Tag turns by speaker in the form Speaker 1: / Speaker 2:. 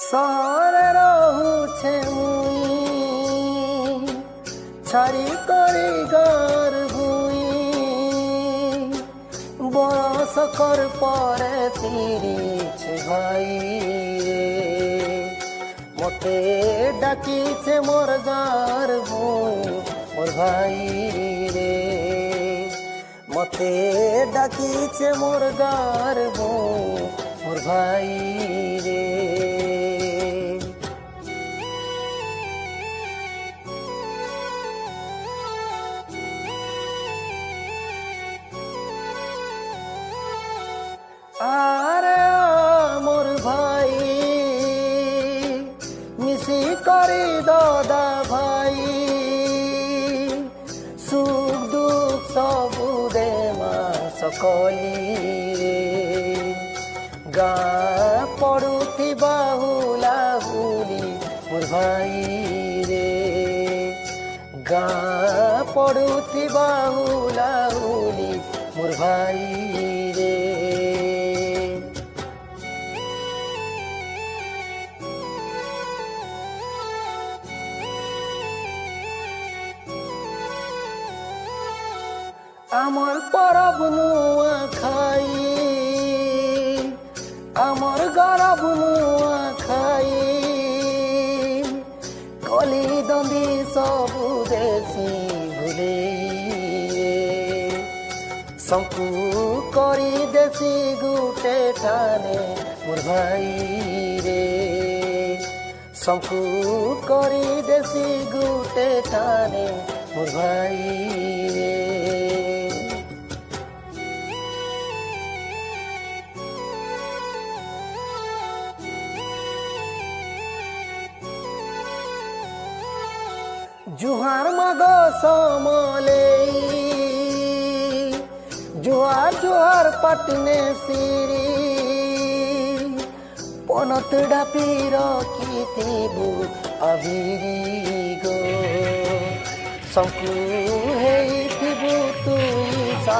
Speaker 1: सहरे रहुछे मुई छाड़ी करी गार भुई बरस कर परे फिरिछे भाई मते डाकिछे मोर गार भुई मोर भाई रे मते डाकिछे मोर गार भुई मोर भाई रे। आरे मोर भाई मिसी करी दादा भाई सुख दुख सबु दे सकली रे गाँ पड़ुथी बाहुला हुली मोर भाई रे गाँ पड़ुथी बाहुला हुली मोर भाई रे। आमर परब नुआ खाई आमर गरब नुआ खाई कली दंदी सबु देसी भूले शंकु करी देसी गुटे ठाने मोर भाई रे शंकु करी देसी गुटे ठाने मोर भाई रे। जुहार मागो समले जुहार जुहार पटने सिरी पनत डापी रखिथिबु अभिरी गो शंकु हेइथिबु तुई सा